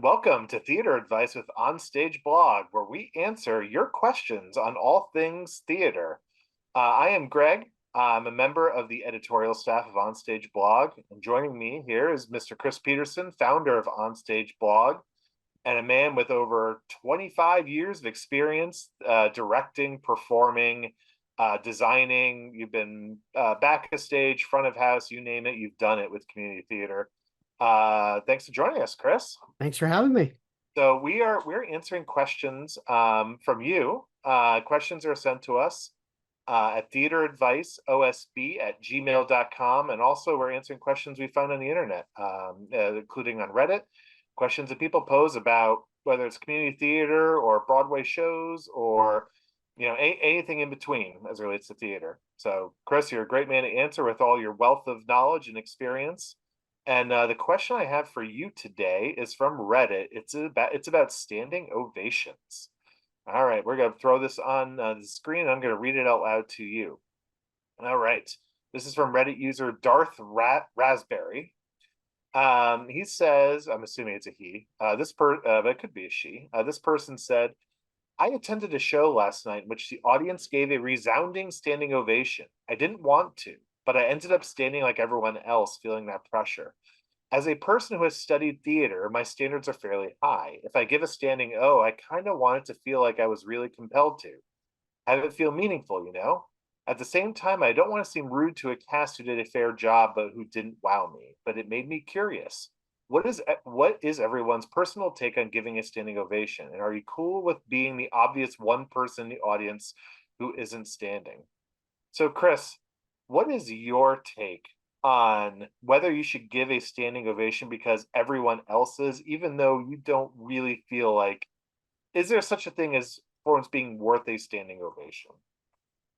and welcome to Theater Advice with OnStage Blog, where we answer your questions on all things theater. I am Greg. I'm a member of the editorial staff of OnStage Blog, and joining me here is Mr. Chris Peterson, founder of OnStage Blog, and a man with over 25 years of experience directing, performing, designing. You've been back of stage, front of house, you name it, you've done it with community theater. Thanks for joining us, Chris. Thanks for having me. So we're answering questions from you. Questions are sent to us at theateradviceosb@gmail.com, and also we're answering questions we found on the internet, including on Reddit. Questions that people pose about whether it's community theater or Broadway shows or anything in between as it relates to theater. So, Chris, you're a great man to answer with all your wealth of knowledge and experience. And the question I have for you today is from Reddit. It's about standing ovations. All right, we're gonna throw this on the screen. I'm gonna read it out loud to you. All right, this is from Reddit user Darth Raspberry. He says, I'm assuming it's a he. But it could be a she. This person said, I attended a show last night in which the audience gave a resounding standing ovation. I didn't want to, but I ended up standing like everyone else, feeling that pressure. As a person who has studied theater, my standards are fairly high. If I give a standing O, I kind of want it to feel like I was really compelled to. Have it feel meaningful, you know? At the same time, I don't want to seem rude to a cast who did a fair job but who didn't wow me. But it made me curious. What is everyone's personal take on giving a standing ovation? And are you cool with being the obvious one person in the audience who isn't standing? So, Chris, what is your take on whether you should give a standing ovation because everyone else is, even though you don't really feel like, is there such a thing as performance being worth a standing ovation?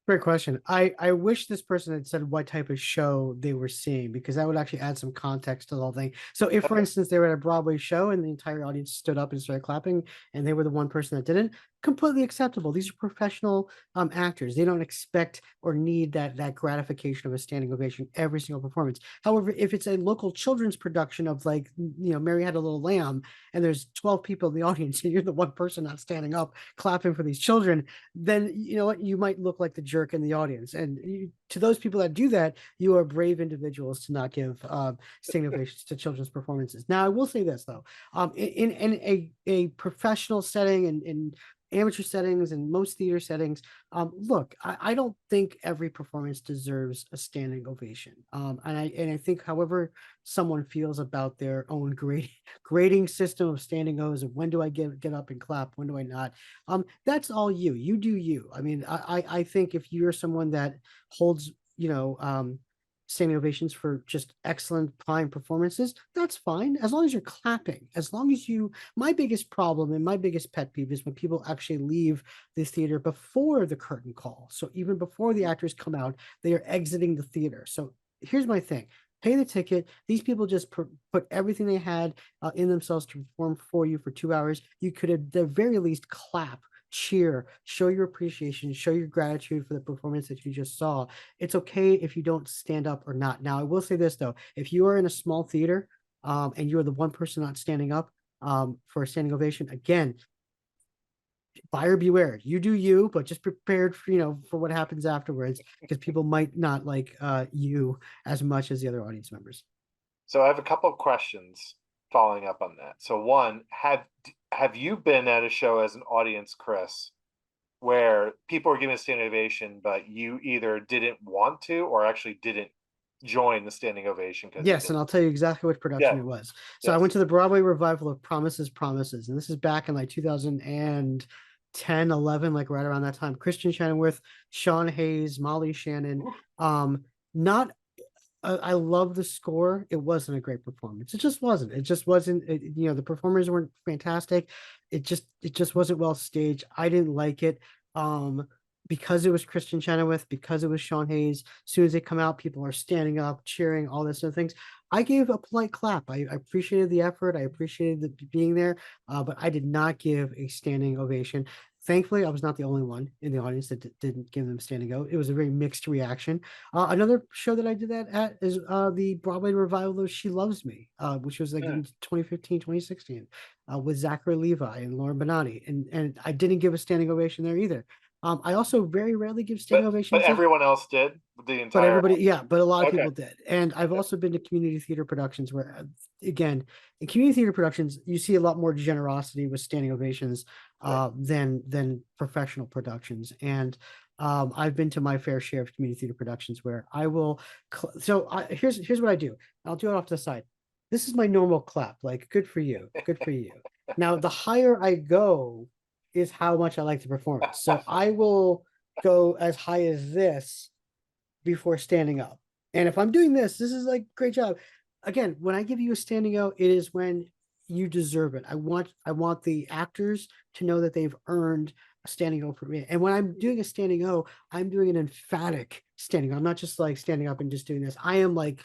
Great question. I wish this person had said what type of show they were seeing, because that would actually add some context to the whole thing. So if, for Okay. instance, they were at a Broadway show and the entire audience stood up and started clapping and they were the one person that didn't, completely acceptable. These are professional actors. They don't expect or need that gratification of a standing ovation every single performance. However, if it's a local children's production of, like, Mary Had a Little Lamb, and there's 12 people in the audience and you're the one person not standing up clapping for these children, then you know what, you might look like the jerk in the audience. And to those people that do that, you are brave individuals to not give standing ovations to children's performances. Now, I will say this though, in a professional setting and in amateur settings and most theater settings, look, I don't think every performance deserves a standing ovation. And I think however someone feels about their own grading system of standing O's and when do I get up and clap, when do I not, that's all you do you. I mean, I think if you're someone that holds standing ovations for just excellent prime performances, that's fine, as long as you're clapping. As long as you My biggest problem and my biggest pet peeve is when people actually leave the theater before the curtain call. So even before the actors come out, they are exiting the theater. So here's my thing: pay the ticket. These people just put everything they had in themselves to perform for you for 2 hours. You could at the very least clap, cheer, show your appreciation, show your gratitude for the performance that you just saw. It's okay if you don't stand up or not. Now, I will say this though: if you are in a small theater and you are the one person not standing up for a standing ovation, again, buyer beware. You do you, but just prepared for what happens afterwards, because people might not like you as much as the other audience members. So I have a couple of questions following up on that. So one, have you been at a show as an audience, Chris, where people were giving a standing ovation, but you either didn't want to or actually didn't join the standing ovation because you Yes, and didn't? I'll tell you exactly which production Yeah. it was. So I Yes. went to the Broadway revival of Promises, Promises, and this is back in like 2010, 11, like right around that time. Christian Shenworth, Sean Hayes, Molly Shannon. Not I love the score. It wasn't a great performance. It just wasn't. The performers weren't fantastic. It just wasn't well staged. I didn't like it. Because it was Christian Chenoweth, because it was Sean Hayes. As soon as they come out, people are standing up, cheering, all this other things. I gave a polite clap. I appreciated the effort. I appreciated being there, but I did not give a standing ovation. Thankfully, I was not the only one in the audience that didn't give them standing O. It was a very mixed reaction. Another show that I did that at is the Broadway revival of She Loves Me, which was like in 2015, 2016, with Zachary Levi and Lauren Benatti. And I didn't give a standing ovation there either. I also very rarely give standing But ovations. everyone else did, the But entire. everybody, yeah, but a lot of Okay. people did. And I've also been to community theater productions where, again, in community theater productions, you see a lot more generosity with standing ovations than professional productions. And I've been to my fair share of community theater productions where I will. Here's what I do. I'll do it off to the side. This is my normal clap. Like, good for you, good for you. Now, the higher I go, is how much I like the performance. So I will go as high as this before standing up. And if I'm doing this, this is like great job. Again, when I give you a standing O, it is when you deserve it. I want the actors to know that they've earned a standing O for me. And when I'm doing a standing O, I'm doing an emphatic standing O. I'm not just like standing up and just doing this. I am like,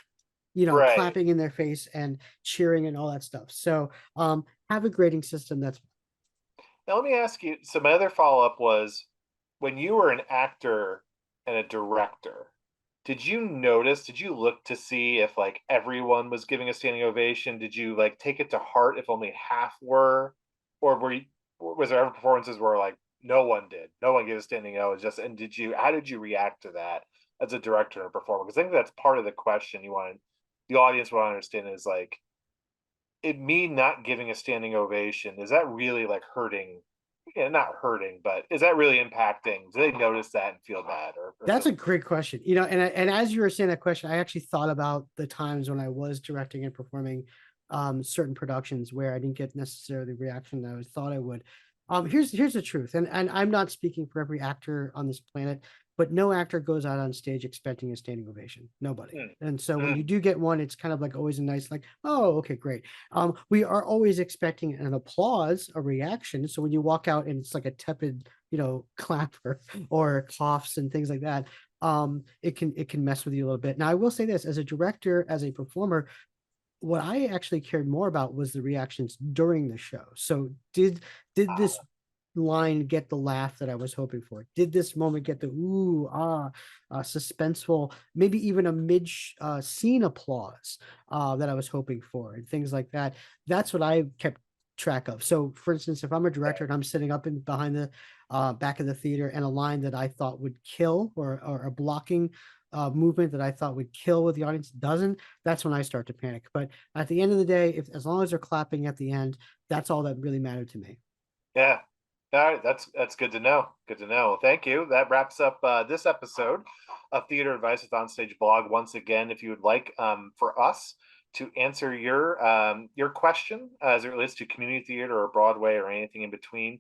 Right. clapping in their face and cheering and all that stuff. So have a grading system that's. Now let me ask you. So my other follow up was, when you were an actor and a director, did you notice? Did you look to see if like everyone was giving a standing ovation? Did you like take it to heart if only half were, or was there ever performances where like no one did, no one gave a standing O? Just and did you? How did you react to that as a director and a performer? Because I think that's part of the question you want the audience want to understand is like, me not giving a standing ovation, is that really like hurting? Yeah, not hurting, but is that really impacting? Do they notice that and feel bad, or That's feel? a great question. And as you were saying that question, I actually thought about the times when I was directing and performing certain productions where I didn't get necessarily the reaction that I thought I would. Here's the truth, and I'm not speaking for every actor on this planet, but no actor goes out on stage expecting a standing ovation. Nobody. Mm, And so when you mm, do get one, it's kind of like always a nice, like, oh, okay, great. We are always expecting an applause, a reaction. So when you walk out and it's like a tepid, clapper or coughs and things like that, it can mess with you a little bit. Now I will say this, as a director, as a performer, what I actually cared more about was the reactions during the show. So did this line get the laugh that I was hoping for? Did this moment get the suspenseful, maybe even a mid scene applause that I was hoping for, and things like that? That's what I kept track of. So, for instance, if I'm a director and I'm sitting up in behind the back of the theater, and a line that I thought would kill, or a blocking movement that I thought would kill what the audience doesn't, that's when I start to panic. But at the end of the day, if as long as they're clapping at the end, that's all that really mattered to me. yeah. All right, that's good to know. Good to know. Thank you. That wraps up this episode of Theater Advice with OnStage Blog. Once again, if you would like for us to answer your question as it relates to community theater or Broadway or anything in between,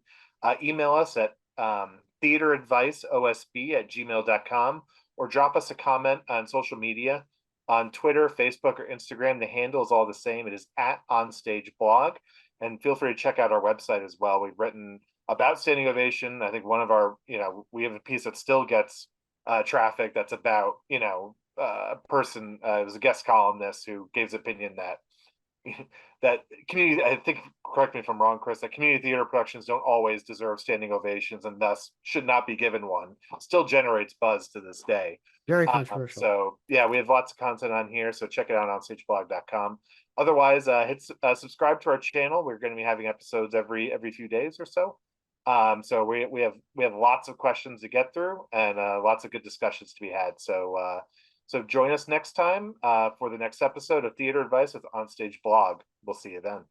email us at theateradviceosb@gmail.com, or drop us a comment on social media on Twitter, Facebook, or Instagram. The handle is all the same. It is at OnStage Blog. And feel free to check out our website as well. We've written about Standing Ovation. I think one of our, we have a piece that still gets traffic that's about, a person, it was a guest columnist who gave his opinion that that community, I think, correct me if I'm wrong, Chris, that community theater productions don't always deserve standing ovations and thus should not be given one. Still generates buzz to this day. Very controversial. So yeah, we have lots of content on here, so check it out on onstageblog.com. Otherwise, hit subscribe to our channel. We're going to be having episodes every few days or so. So we have lots of questions to get through, and lots of good discussions to be had. So join us next time for the next episode of Theater Advice with OnStage Blog. We'll see you then.